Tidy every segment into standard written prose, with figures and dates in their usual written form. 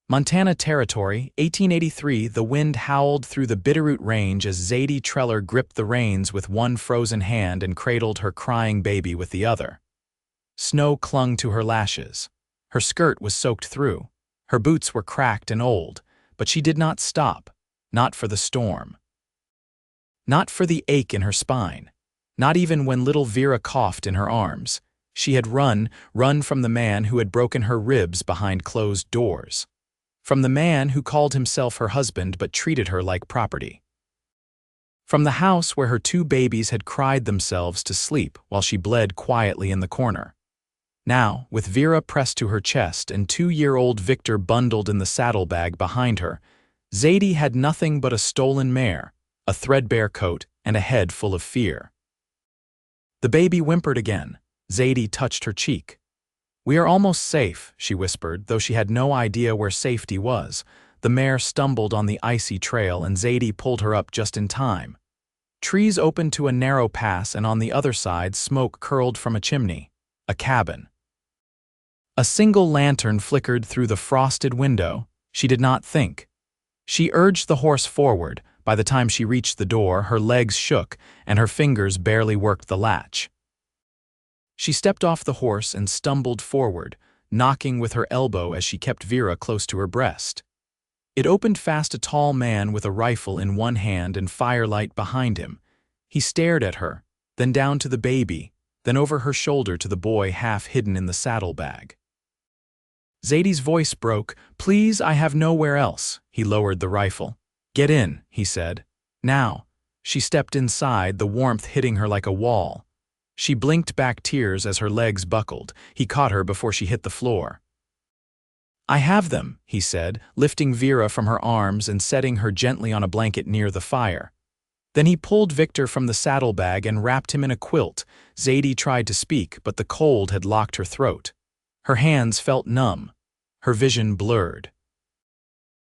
Montana Territory, 1883. The wind howled through the Bitterroot Range as Zadie Trellor gripped the reins with one frozen hand and cradled her crying baby with the other. Snow clung to her lashes. Her skirt was soaked through. Her boots were cracked and old, but she did not stop, not for the storm. Not for the ache in her spine. Not even when little Vera coughed in her arms. She had run from the man who had broken her ribs behind closed doors. From the man who called himself her husband but treated her like property. From the house where her two babies had cried themselves to sleep while she bled quietly in the corner. Now, with Vera pressed to her chest and 2-year-old Victor bundled in the saddlebag behind her, Zadie had nothing but a stolen mare, a threadbare coat, and a head full of fear. The baby whimpered again. Zadie touched her cheek. "We are almost safe," she whispered, though she had no idea where safety was. The mare stumbled on the icy trail and Zadie pulled her up just in time. Trees opened to a narrow pass and on the other side smoke curled from a chimney. A cabin. A single lantern flickered through the frosted window. She did not think. She urged the horse forward. By the time she reached the door, her legs shook and her fingers barely worked the latch. She stepped off the horse and stumbled forward, knocking with her elbow as she kept Vera close to her breast. It opened fast, a tall man with a rifle in one hand and firelight behind him. He stared at her, then down to the baby, then over her shoulder to the boy half hidden in the saddlebag. Zadie's voice broke. "Please, I have nowhere else." He lowered the rifle. "Get in," he said. Now. She stepped inside, the warmth hitting her like a wall. She blinked back tears as her legs buckled. He caught her before she hit the floor. "I have them," he said, lifting Vera from her arms and setting her gently on a blanket near the fire. Then he pulled Victor from the saddlebag and wrapped him in a quilt. Zadie tried to speak, but the cold had locked her throat. Her hands felt numb. Her vision blurred.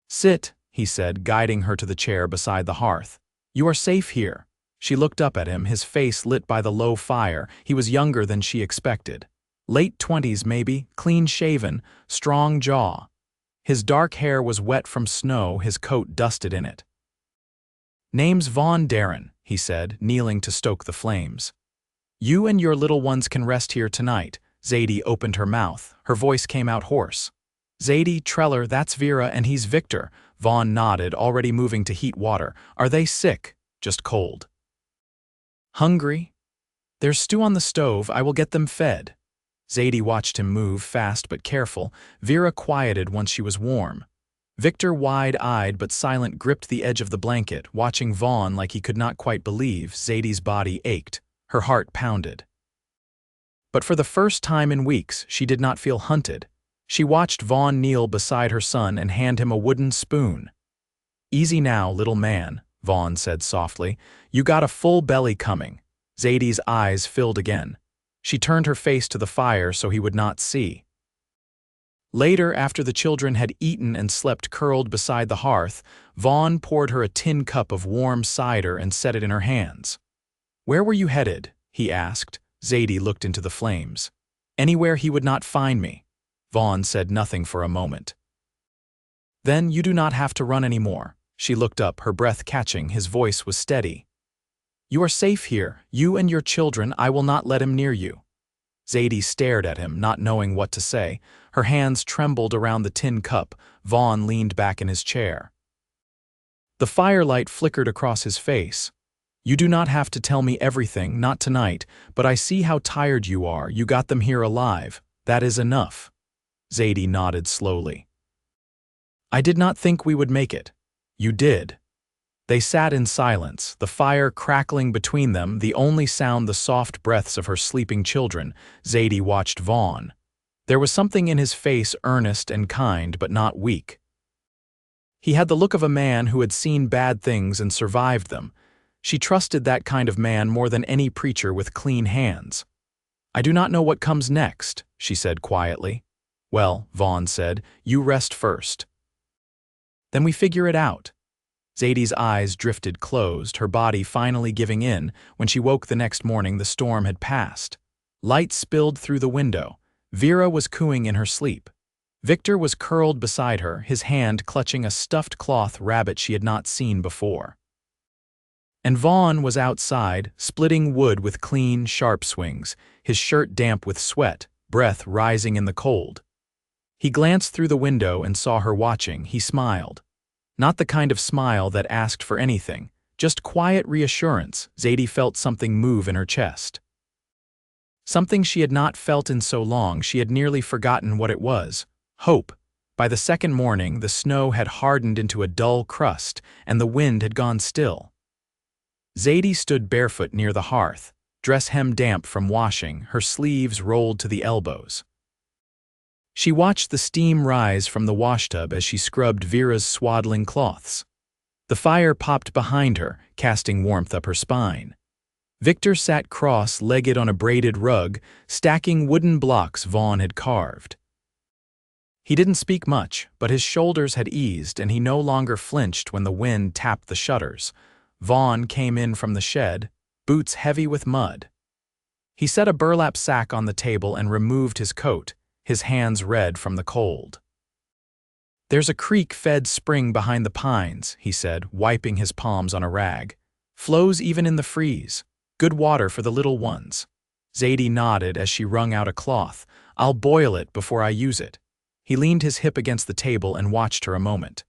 "Sit," he said, guiding her to the chair beside the hearth. "You are safe here." She looked up at him, his face lit by the low fire. He was younger than she expected. Late 20s maybe, clean-shaven, strong jaw. His dark hair was wet from snow, his coat dusted in it. "Name's Vaughn Derren," he said, kneeling to stoke the flames. "You and your little ones can rest here tonight." Zadie opened her mouth. Her voice came out hoarse. "Zadie Trellor, that's Vera and he's Victor." Vaughn nodded, already moving to heat water. "Are they sick?" "Just cold." "Hungry?" "There's stew on the stove. I will get them fed." Zadie watched him move, fast but careful. Vera quieted once she was warm. Victor, wide-eyed but silent, gripped the edge of the blanket, watching Vaughn like he could not quite believe. Zadie's body ached. Her heart pounded. But for the first time in weeks, she did not feel hunted. She watched Vaughn kneel beside her son and hand him a wooden spoon. "Easy now, little man," Vaughn said softly. "You got a full belly coming." Zadie's eyes filled again. She turned her face to the fire so he would not see. Later, after the children had eaten and slept curled beside the hearth, Vaughn poured her a tin cup of warm cider and set it in her hands. "Where were you headed?" he asked. Zadie looked into the flames. "Anywhere he would not find me." Vaughn said nothing for a moment. "Then you do not have to run anymore." She looked up, her breath catching. His voice was steady. "You are safe here, you and your children. I will not let him near you." Zadie stared at him, not knowing what to say. Her hands trembled around the tin cup. Vaughn leaned back in his chair. The firelight flickered across his face. "You do not have to tell me everything, not tonight, but I see how tired you are. You got them here alive. That is enough." Zadie nodded slowly. "I did not think we would make it." "You did." They sat in silence, the fire crackling between them, the only sound the soft breaths of her sleeping children. Zadie watched Vaughn. There was something in his face, earnest and kind, but not weak. He had the look of a man who had seen bad things and survived them. She trusted that kind of man more than any preacher with clean hands. "I do not know what comes next," she said quietly. "Well," Vaughn said, "you rest first. Then we figure it out." Zadie's eyes drifted closed, her body finally giving in. When she woke the next morning, the storm had passed. Light spilled through the window. Vera was cooing in her sleep. Victor was curled beside her, his hand clutching a stuffed cloth rabbit she had not seen before. And Vaughn was outside, splitting wood with clean, sharp swings, his shirt damp with sweat, breath rising in the cold. He glanced through the window and saw her watching. He smiled. Not the kind of smile that asked for anything, just quiet reassurance. Zadie felt something move in her chest. Something she had not felt in so long, she had nearly forgotten what it was. Hope. By the second morning, the snow had hardened into a dull crust, and the wind had gone still. Zadie stood barefoot near the hearth, dress hem damp from washing, her sleeves rolled to the elbows. She watched the steam rise from the washtub as she scrubbed Vera's swaddling cloths. The fire popped behind her, casting warmth up her spine. Victor sat cross-legged on a braided rug, stacking wooden blocks Vaughn had carved. He didn't speak much, but his shoulders had eased and he no longer flinched when the wind tapped the shutters. Vaughn came in from the shed, boots heavy with mud. He set a burlap sack on the table and removed his coat, his hands red from the cold. "There's a creek-fed spring behind the pines," he said, wiping his palms on a rag. "Flows even in the freeze. Good water for the little ones." Zadie nodded as she wrung out a cloth. "I'll boil it before I use it." He leaned his hip against the table and watched her a moment.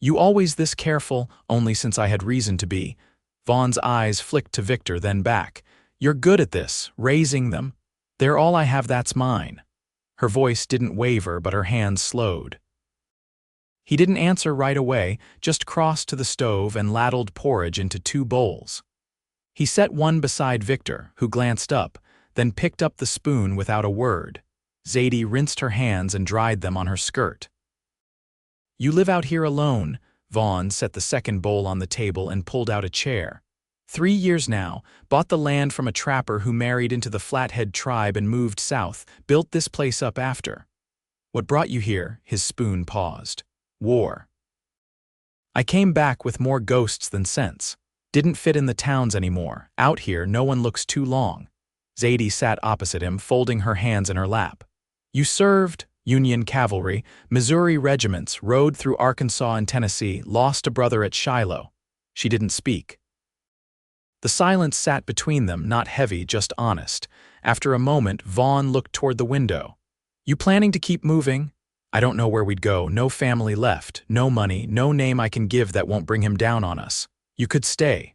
"You always this careful?" "Only since I had reason to be." Vaughn's eyes flicked to Victor, then back. "You're good at this, raising them. They're all I have, that's mine." Her voice didn't waver, but her hands slowed. He didn't answer right away, just crossed to the stove and ladled porridge into 2 bowls. He set one beside Victor, who glanced up, then picked up the spoon without a word. Zadie rinsed her hands and dried them on her skirt. "You live out here alone." Vaughn set the second bowl on the table and pulled out a chair. 3 years now, bought the land from a trapper who married into the Flathead tribe and moved south, built this place up after. "What brought you here?" His spoon paused. "War. I came back with more ghosts than sense. Didn't fit in the towns anymore. Out here, no one looks too long." Zadie sat opposite him, folding her hands in her lap. "You served Union cavalry, Missouri regiments, rode through Arkansas and Tennessee, lost a brother at Shiloh." She didn't speak. The silence sat between them, not heavy, just honest. After a moment, Vaughn looked toward the window. "You planning to keep moving?" "I don't know where we'd go. No family left, no money, no name I can give that won't bring him down on us. You could stay."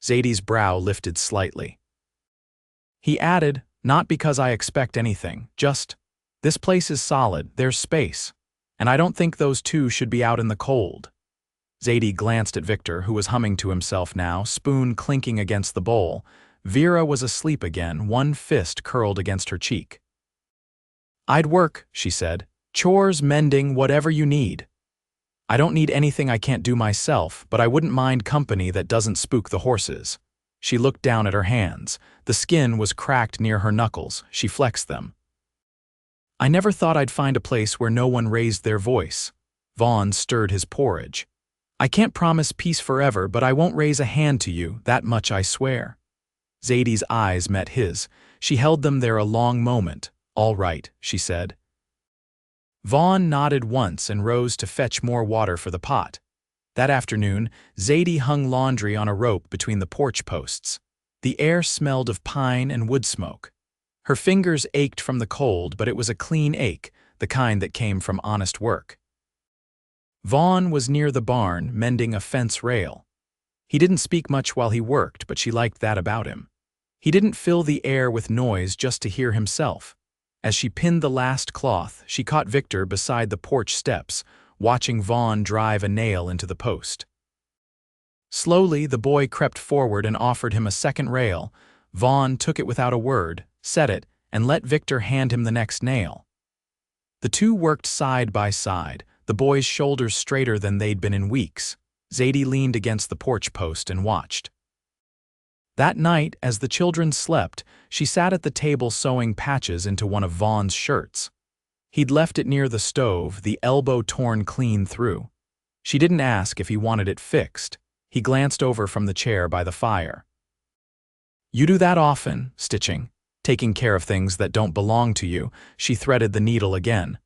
Zadie's brow lifted slightly. He added, "Not because I expect anything, just, this place is solid, there's space, and I don't think those two should be out in the cold." Zadie glanced at Victor, who was humming to himself now, spoon clinking against the bowl. Vera was asleep again, one fist curled against her cheek. "I'd work," she said. "Chores, mending, whatever you need. I don't need anything I can't do myself, but I wouldn't mind company that doesn't spook the horses." She looked down at her hands. The skin was cracked near her knuckles. She flexed them. "I never thought I'd find a place where no one raised their voice." Vaughn stirred his porridge. "I can't promise peace forever, but I won't raise a hand to you, that much I swear." Zadie's eyes met his. She held them there a long moment. "All right," she said. Vaughn nodded once and rose to fetch more water for the pot. That afternoon, Zadie hung laundry on a rope between the porch posts. The air smelled of pine and wood smoke. Her fingers ached from the cold, but it was a clean ache, the kind that came from honest work. Vaughn was near the barn, mending a fence rail. He didn't speak much while he worked, but she liked that about him. He didn't fill the air with noise just to hear himself. As she pinned the last cloth, she caught Victor beside the porch steps, watching Vaughn drive a nail into the post. Slowly, the boy crept forward and offered him a second rail. Vaughn took it without a word, set it, and let Victor hand him the next nail. The two worked side by side, the boy's shoulders straighter than they'd been in weeks. Zadie leaned against the porch post and watched. That night, as the children slept, she sat at the table sewing patches into one of Vaughn's shirts. He'd left it near the stove, the elbow torn clean through. She didn't ask if he wanted it fixed. He glanced over from the chair by the fire. "You do that often, stitching, taking care of things that don't belong to you." She threaded the needle again.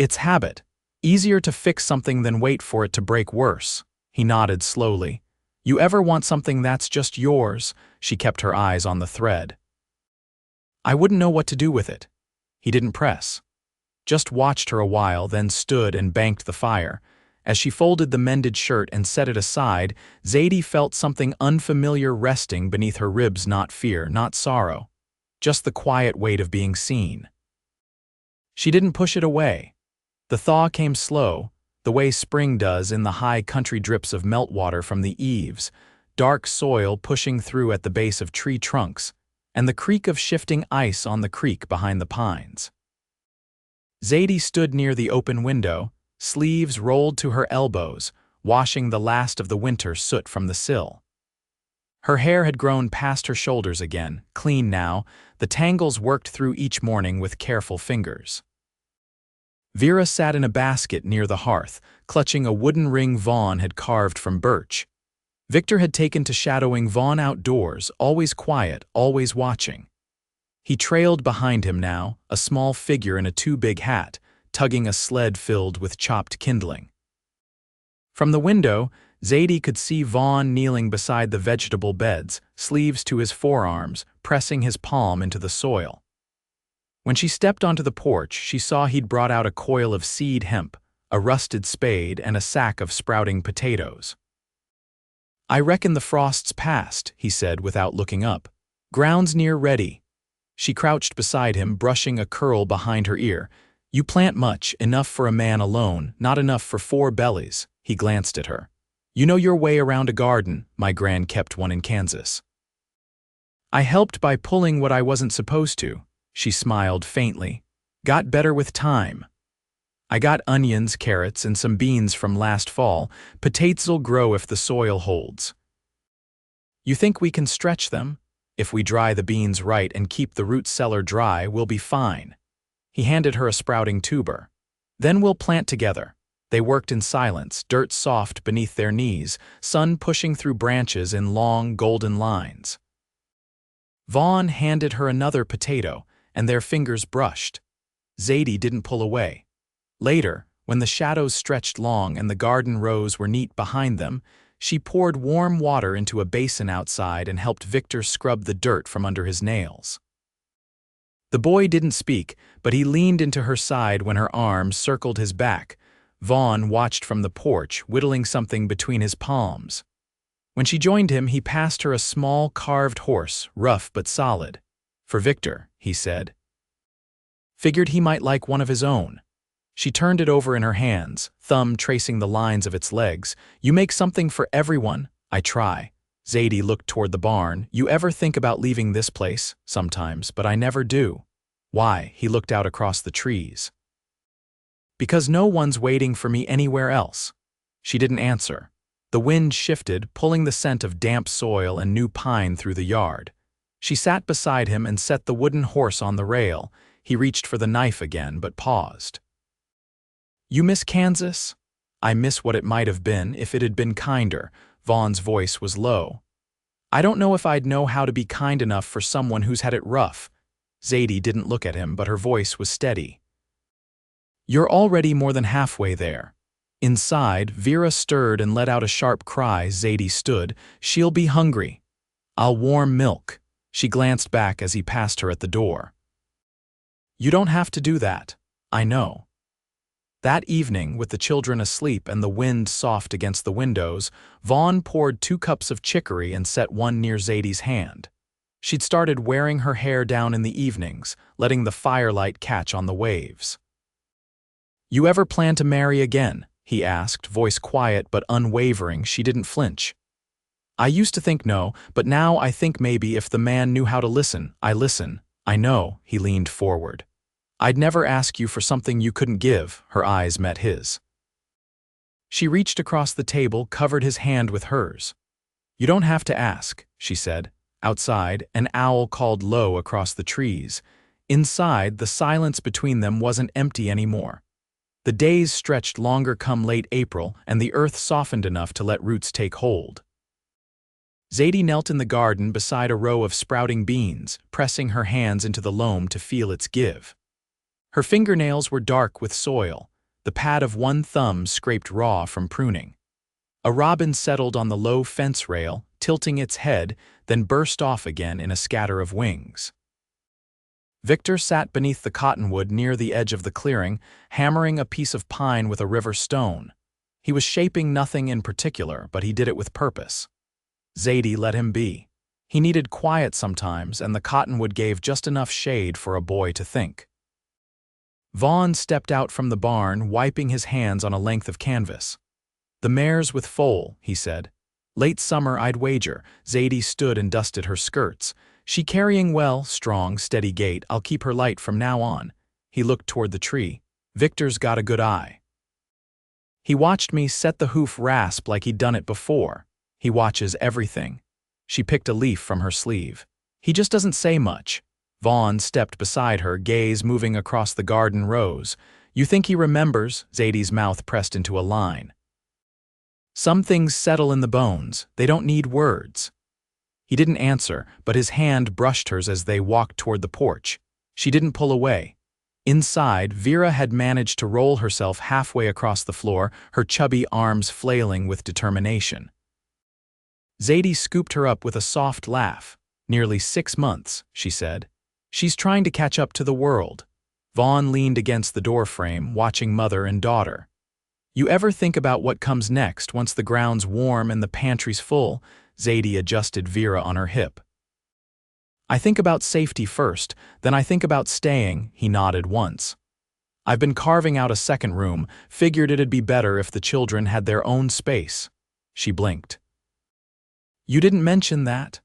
It's habit. Easier to fix something than wait for it to break worse. He nodded slowly. You ever want something that's just yours? She kept her eyes on the thread. I wouldn't know what to do with it. He didn't press. Just watched her a while, then stood and banked the fire. As she folded the mended shirt and set it aside, Zadie felt something unfamiliar resting beneath her ribs, not fear, not sorrow. Just the quiet weight of being seen. She didn't push it away. The thaw came slow, the way spring does in the high country drips of meltwater from the eaves, dark soil pushing through at the base of tree trunks, and the creak of shifting ice on the creek behind the pines. Zadie stood near the open window, sleeves rolled to her elbows, washing the last of the winter soot from the sill. Her hair had grown past her shoulders again, clean now, the tangles worked through each morning with careful fingers. Vera sat in a basket near the hearth, clutching a wooden ring Vaughn had carved from birch. Victor had taken to shadowing Vaughn outdoors, always quiet, always watching. He trailed behind him now, a small figure in a too-big hat, tugging a sled filled with chopped kindling. From the window, Zadie could see Vaughn kneeling beside the vegetable beds, sleeves to his forearms, pressing his palm into the soil. When she stepped onto the porch, she saw he'd brought out a coil of seed hemp, a rusted spade, and a sack of sprouting potatoes. I reckon the frost's past, he said without looking up. Ground's near ready. She crouched beside him, brushing a curl behind her ear. You plant much, enough for a man alone, not enough for 4 bellies. He glanced at her. You know your way around a garden. My gran kept one in Kansas. I helped by pulling what I wasn't supposed to. She smiled faintly. Got better with time. I got onions, carrots, and some beans from last fall. Potates'll grow if the soil holds. You think we can stretch them? If we dry the beans right and keep the root cellar dry, we'll be fine. He handed her a sprouting tuber. Then we'll plant together. They worked in silence, dirt soft beneath their knees, sun pushing through branches in long, golden lines. Vaughn handed her another potato, and their fingers brushed. Zadie didn't pull away. Later, when the shadows stretched long and the garden rows were neat behind them, she poured warm water into a basin outside and helped Victor scrub the dirt from under his nails. The boy didn't speak, but he leaned into her side when her arms circled his back. Vaughn watched from the porch, whittling something between his palms. When she joined him, he passed her a small carved horse, rough but solid. For Victor, he said. Figured he might like one of his own. She turned it over in her hands, thumb tracing the lines of its legs. You make something for everyone. I try. Zadie looked toward the barn. You ever think about leaving this place? Sometimes, but I never do. Why? He looked out across the trees. Because no one's waiting for me anywhere else. She didn't answer. The wind shifted, pulling the scent of damp soil and new pine through the yard. She sat beside him and set the wooden horse on the rail. He reached for the knife again, but paused. You miss Kansas? I miss what it might have been if it had been kinder. Vaughn's voice was low. I don't know if I'd know how to be kind enough for someone who's had it rough. Zadie didn't look at him, but her voice was steady. You're already more than halfway there. Inside, Vera stirred and let out a sharp cry. Zadie stood. She'll be hungry. I'll warm milk. She glanced back as he passed her at the door. You don't have to do that. I know. That evening, with the children asleep and the wind soft against the windows, Vaughn poured 2 cups of chicory and set one near Zadie's hand. She'd started wearing her hair down in the evenings, letting the firelight catch on the waves. You ever plan to marry again? He asked, voice quiet but unwavering. She didn't flinch. I used to think no, but now I think maybe if the man knew how to listen. I listen. I know. He leaned forward. I'd never ask you for something you couldn't give. Her eyes met his. She reached across the table, covered his hand with hers. You don't have to ask, she said. Outside, an owl called low across the trees. Inside, the silence between them wasn't empty anymore. The days stretched longer come late April, and the earth softened enough to let roots take hold. Zadie knelt in the garden beside a row of sprouting beans, pressing her hands into the loam to feel its give. Her fingernails were dark with soil, the pad of one thumb scraped raw from pruning. A robin settled on the low fence rail, tilting its head, then burst off again in a scatter of wings. Victor sat beneath the cottonwood near the edge of the clearing, hammering a piece of pine with a river stone. He was shaping nothing in particular, but he did it with purpose. Zadie let him be. He needed quiet sometimes, and the cottonwood gave just enough shade for a boy to think. Vaughn stepped out from the barn, wiping his hands on a length of canvas. "The mare's with foal," he said. "Late summer, I'd wager." Zadie stood and dusted her skirts. "She carrying well, strong, steady gait. I'll keep her light from now on." He looked toward the tree. "Victor's got a good eye. He watched me set the hoof rasp like he'd done it before. He watches everything." She picked a leaf from her sleeve. "He just doesn't say much." Vaughn stepped beside her, gaze moving across the garden rows. "You think he remembers?" Zadie's mouth pressed into a line. "Some things settle in the bones. They don't need words." He didn't answer, but his hand brushed hers as they walked toward the porch. She didn't pull away. Inside, Vera had managed to roll herself halfway across the floor, her chubby arms flailing with determination. Zadie scooped her up with a soft laugh. "Nearly 6 months," she said. "She's trying to catch up to the world." Vaughn leaned against the doorframe, watching mother and daughter. "You ever think about what comes next once the ground's warm and the pantry's full?" Zadie adjusted Vera on her hip. "I think about safety first, then I think about staying," he nodded once. "I've been carving out a second room, figured it'd be better if the children had their own space." She blinked. "You didn't mention that."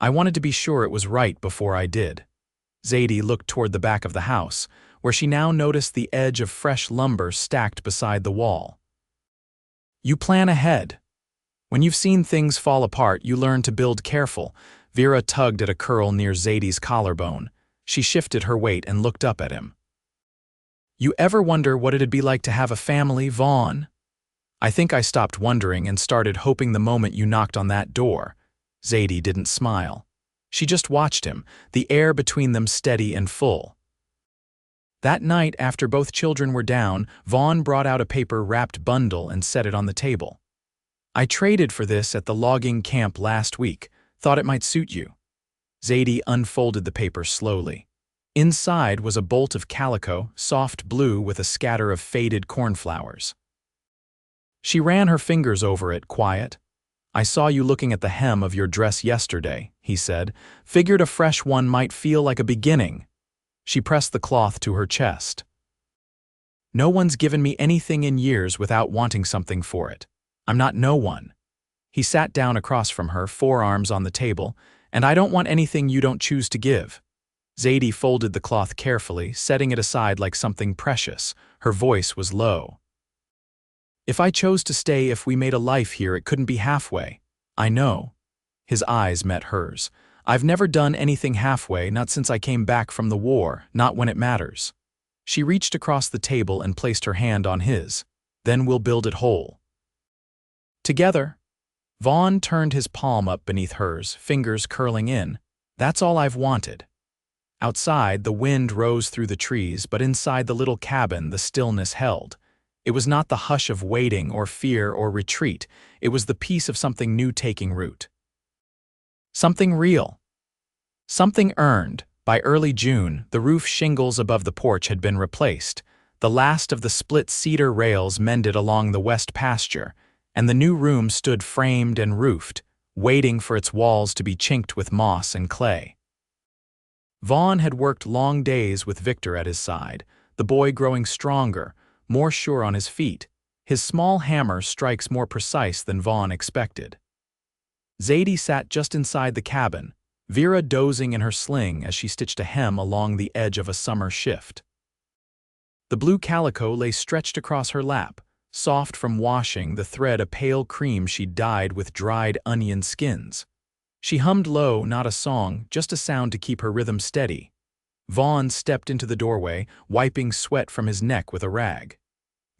"I wanted to be sure it was right before I did." Zadie looked toward the back of the house, where she now noticed the edge of fresh lumber stacked beside the wall. "You plan ahead. When you've seen things fall apart, you learn to build careful." Vera tugged at a curl near Zadie's collarbone. She shifted her weight and looked up at him. "You ever wonder what it'd be like to have a family, Vaughn?" "I think I stopped wondering and started hoping the moment you knocked on that door." Zadie didn't smile. She just watched him, the air between them steady and full. That night, after both children were down, Vaughn brought out a paper-wrapped bundle and set it on the table. "I traded for this at the logging camp last week. Thought it might suit you." Zadie unfolded the paper slowly. Inside was a bolt of calico, soft blue with a scatter of faded cornflowers. She ran her fingers over it, quiet. "I saw you looking at the hem of your dress yesterday," he said. "Figured a fresh one might feel like a beginning." She pressed the cloth to her chest. "No one's given me anything in years without wanting something for it. I'm not no one." He sat down across from her, forearms on the table. "And I don't want anything you don't choose to give." Zadie folded the cloth carefully, setting it aside like something precious. Her voice was low. "If I chose to stay, if we made a life here, it couldn't be halfway. I know." His eyes met hers. "I've never done anything halfway, not since I came back from the war, not when it matters." She reached across the table and placed her hand on his. "Then we'll build it whole. Together." Vaughn turned his palm up beneath hers, fingers curling in. "That's all I've wanted." Outside, the wind rose through the trees, but inside the little cabin, the stillness held. It was not the hush of waiting or fear or retreat. It was the peace of something new taking root. Something real. Something earned. By early June, the roof shingles above the porch had been replaced, the last of the split cedar rails mended along the west pasture, and the new room stood framed and roofed, waiting for its walls to be chinked with moss and clay. Vaughn had worked long days with Victor at his side, the boy growing stronger, more sure on his feet. His small hammer strikes more precise than Vaughn expected. Zadie sat just inside the cabin, Vera dozing in her sling as she stitched a hem along the edge of a summer shift. The blue calico lay stretched across her lap, soft from washing, the thread a pale cream she'd dyed with dried onion skins. She hummed low, not a song, just a sound to keep her rhythm steady. Vaughn stepped into the doorway, wiping sweat from his neck with a rag.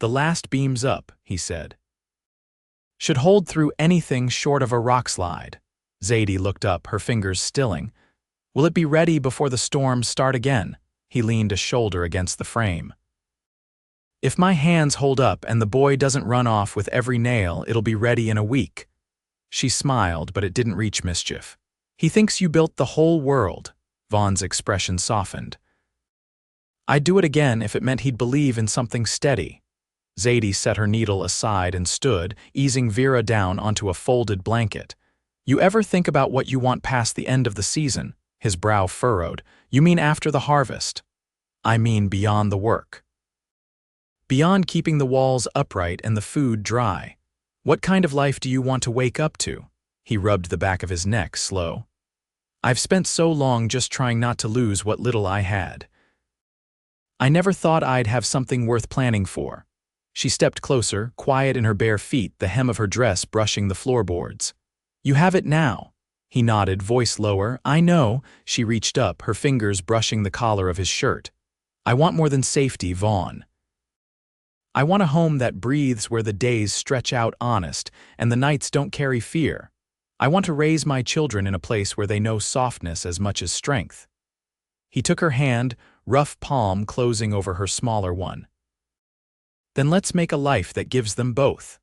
"The last beam's up," he said. "Should hold through anything short of a rock slide." Zadie looked up, her fingers stilling. "Will it be ready before the storms start again?" He leaned a shoulder against the frame. If my hands hold up and the boy doesn't run off with every nail, it'll be ready in a week. She smiled, but it didn't reach mischief. He thinks you built the whole world. Vaughn's expression softened. I'd do it again if it meant he'd believe in something steady. Zadie set her needle aside and stood, easing Vera down onto a folded blanket. You ever think about what you want past the end of the season? His brow furrowed. You mean after the harvest? I mean beyond the work. Beyond keeping the walls upright and the food dry. What kind of life do you want to wake up to? He rubbed the back of his neck, slow. I've spent so long just trying not to lose what little I had. I never thought I'd have something worth planning for. She stepped closer, quiet in her bare feet, the hem of her dress brushing the floorboards. You have it now. He nodded, voice lower. I know. She reached up, her fingers brushing the collar of his shirt. I want more than safety, Vaughn. I want a home that breathes, where the days stretch out honest and the nights don't carry fear. I want to raise my children in a place where they know softness as much as strength. He took her hand, rough palm closing over her smaller one. Then let's make a life that gives them both.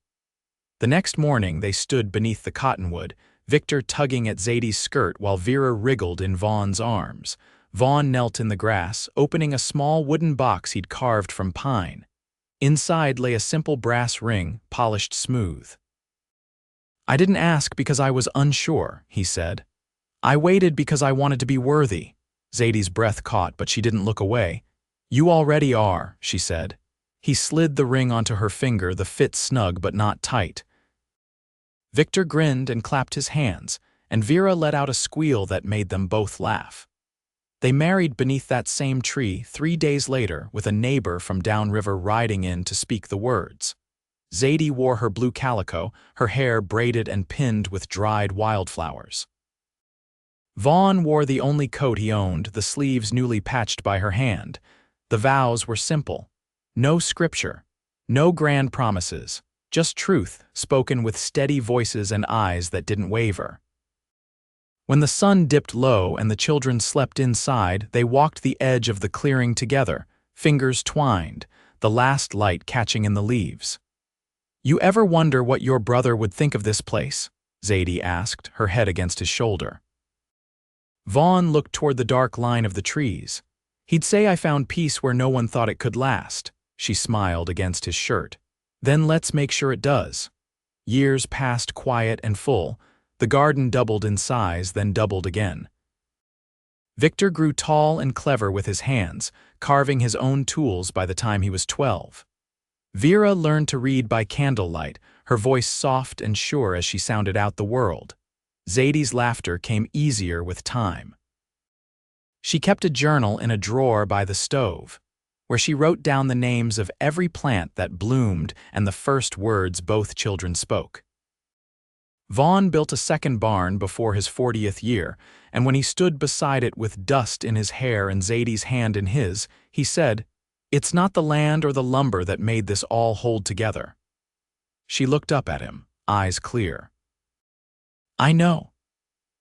The next morning they stood beneath the cottonwood, Victor tugging at Zadie's skirt while Vera wriggled in Vaughn's arms. Vaughn knelt in the grass, opening a small wooden box he'd carved from pine. Inside lay a simple brass ring, polished smooth. I didn't ask because I was unsure, he said. I waited because I wanted to be worthy. Zadie's breath caught, but she didn't look away. You already are, she said. He slid the ring onto her finger, the fit snug but not tight. Victor grinned and clapped his hands, and Vera let out a squeal that made them both laugh. They married beneath that same tree 3 days later, with a neighbor from downriver riding in to speak the words. Zadie wore her blue calico, her hair braided and pinned with dried wildflowers. Vaughn wore the only coat he owned, the sleeves newly patched by her hand. The vows were simple. No scripture, no grand promises, just truth spoken with steady voices and eyes that didn't waver. When the sun dipped low and the children slept inside, they walked the edge of the clearing together, fingers twined, the last light catching in the leaves. You ever wonder what your brother would think of this place? Zadie asked, her head against his shoulder. Vaughn looked toward the dark line of the trees. He'd say I found peace where no one thought it could last. She smiled against his shirt. Then let's make sure it does. Years passed quiet and full. The garden doubled in size, then doubled again. Victor grew tall and clever with his hands, carving his own tools by the time he was 12. Vera learned to read by candlelight, her voice soft and sure as she sounded out the world. Zadie's laughter came easier with time. She kept a journal in a drawer by the stove, where she wrote down the names of every plant that bloomed and the first words both children spoke. Vaughn built a second barn before his 40th year, and when he stood beside it with dust in his hair and Zadie's hand in his, he said, "It's not the land or the lumber that made this all hold together." She looked up at him, eyes clear. I know.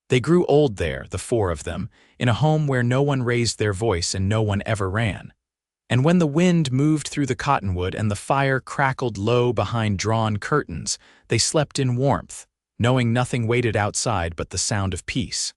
They grew old there, the 4 of them, in a home where no one raised their voice and no one ever ran. And when the wind moved through the cottonwood and the fire crackled low behind drawn curtains, they slept in warmth, knowing nothing waited outside but the sound of peace.